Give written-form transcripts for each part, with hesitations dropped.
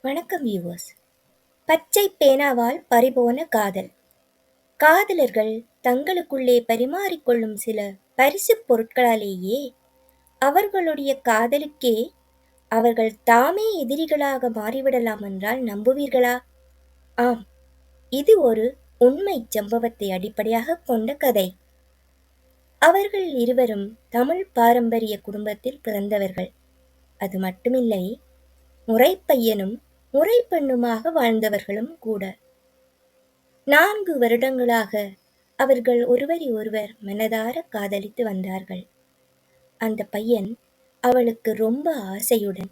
வணக்கம் வியூவர்ஸ். பச்சை பேனாவால் பறிபோன காதல். காதலர்கள் தங்களுக்குள்ளே பரிமாறிக்கொள்ளும் சில பரிசுப் பொருட்களாலேயே அவர்களுடைய காதலுக்கே அவர்கள் தாமே எதிரிகளாக மாறிவிடலாம் என்றால் நம்புவீர்களா? ஆம், இது ஒரு உண்மை சம்பவத்தை அடிப்படையாக கொண்ட கதை. அவர்கள் இருவரும் தமிழ் பாரம்பரிய குடும்பத்தில் பிறந்தவர்கள். அது மட்டுமில்லை, முறைப்பையனும் முறைப்பெண்ணுமாக வாழ்ந்தவர்களும் கூட. 4 வருடங்களாக அவர்கள் ஒருவரை ஒருவர் மனதார காதலித்து வந்தார்கள். அந்த பையன் அவளுக்கு ரொம்ப ஆசையுடன்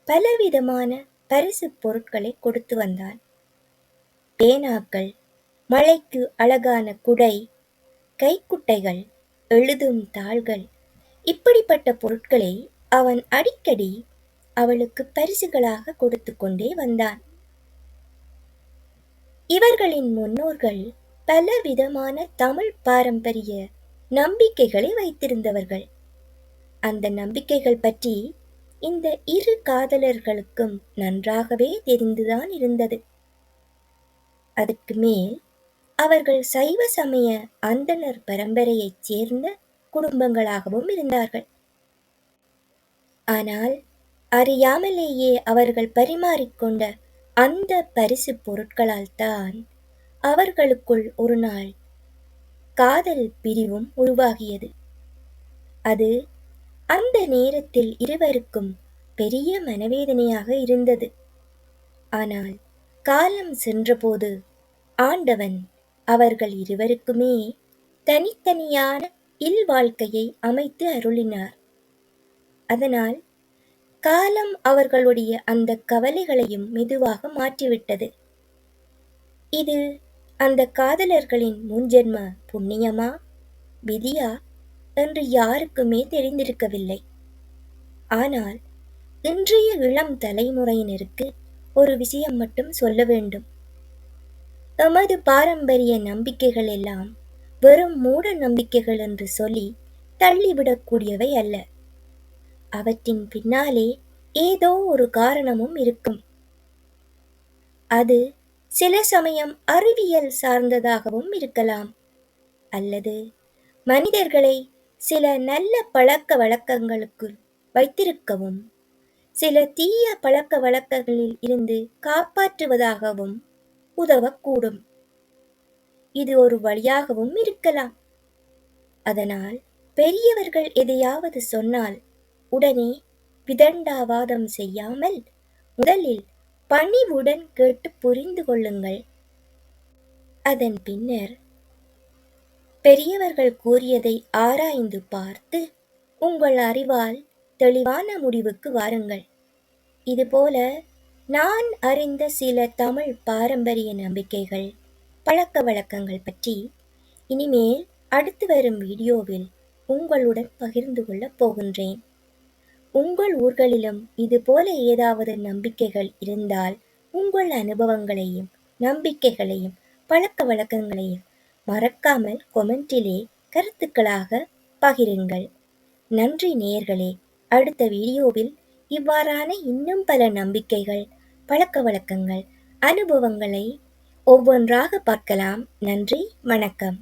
பலவிதமான பரிசு பொருட்களை கொடுத்து வந்தான். பேனாக்கள், மழைக்கு அழகான குடை, கைக்குட்டைகள், எழுதும் தாள்கள், இப்படிப்பட்ட பொருட்களை அவன் அடிக்கடி அவளுக்கு பரிசுகளாக கொடுத்து கொண்டே வந்தான். இவர்களின் முன்னோர்கள் பலவிதமான தமிழ் பாரம்பரிய நம்பிக்கைகளை வைத்திருந்தவர்கள். அந்த நம்பிக்கைகள் பற்றி இந்த இரு காதலர்களுக்கும் நன்றாகவே தெரிந்துதான் இருந்தது. அதுக்கு மேல் அவர்கள் சைவ சமய அந்தணர் பரம்பரையைச் சேர்ந்த குடும்பங்களாகவும் இருந்தார்கள். ஆனால் அறியாமலேயே அவர்கள் பரிமாறிக்கொண்ட அந்த பரிசு பொருட்களால் தான் அவர்களுக்குள் ஒரு நாள் காதல் பிரிவும் உருவாகியது. அது அந்த நேரத்தில் இருவருக்கும் பெரிய மனவேதனையாக இருந்தது. ஆனால் காலம் சென்றபோது ஆண்டவன் அவர்கள் இருவருக்குமே தனித்தனியான இல்வாழ்க்கையை அமைத்து அருளினார். அதனால் காலம் அவர்களுடைய அந்த கவலைகளையும் மெதுவாக மாற்றிவிட்டது. இது அந்த காதலர்களின் முன்ஜென்ம புண்ணியமா, விதியா என்று யாருக்குமே தெரிந்திருக்கவில்லை. ஆனால் இன்றைய இளம் தலைமுறையினருக்கு ஒரு விஷயம் மட்டும் சொல்ல வேண்டும். எமது பாரம்பரிய நம்பிக்கைகள் எல்லாம் வெறும் மூட நம்பிக்கைகள் என்று சொல்லி தள்ளிவிடக்கூடியவை அல்ல. அவற்றின் பின்னாலே ஏதோ ஒரு காரணமும் இருக்கும். அது சில சமயம் அறிவியல் சார்ந்ததாகவும் இருக்கலாம், அல்லது மனிதர்களை சில நல்ல பழக்க வழக்கங்களுக்கு வைத்திருக்கவும் சில தீய பழக்க வழக்கங்களில் இருந்து காப்பாற்றுவதாகவும் உதவக்கூடும். இது ஒரு வழியாகவும் இருக்கலாம். அதனால் பெரியவர்கள் எதையாவது சொன்னால் உடனே விதண்டாவாதம் செய்யாமல் முதலில் பணிவுடன் கேட்டு புரிந்து கொள்ளுங்கள். அதன் பின்னர் பெரியவர்கள் கூறியதை ஆராய்ந்து பார்த்து உங்கள் அறிவால் தெளிவான முடிவுக்கு வாருங்கள். இதுபோல நான் அறிந்த சில தமிழ் பாரம்பரிய நம்பிக்கைகள், பழக்க வழக்கங்கள் பற்றி இனிமேல் அடுத்து வரும் வீடியோவில் உங்களுடன் பகிர்ந்து கொள்ளப் போகின்றேன். உங்கள் ஊர்களிலும் இதுபோல ஏதாவது நம்பிக்கைகள் இருந்தால் உங்கள் அனுபவங்களையும் நம்பிக்கைகளையும் பழக்க வழக்கங்களையும் மறக்காமல் கொமெண்டிலே கருத்துக்களாக பகிருங்கள். நன்றி நேயர்களே. அடுத்த வீடியோவில் இவ்வாறான இன்னும் பல நம்பிக்கைகள், பழக்க வழக்கங்கள், அனுபவங்களை ஒவ்வொன்றாக பார்க்கலாம். நன்றி, வணக்கம்.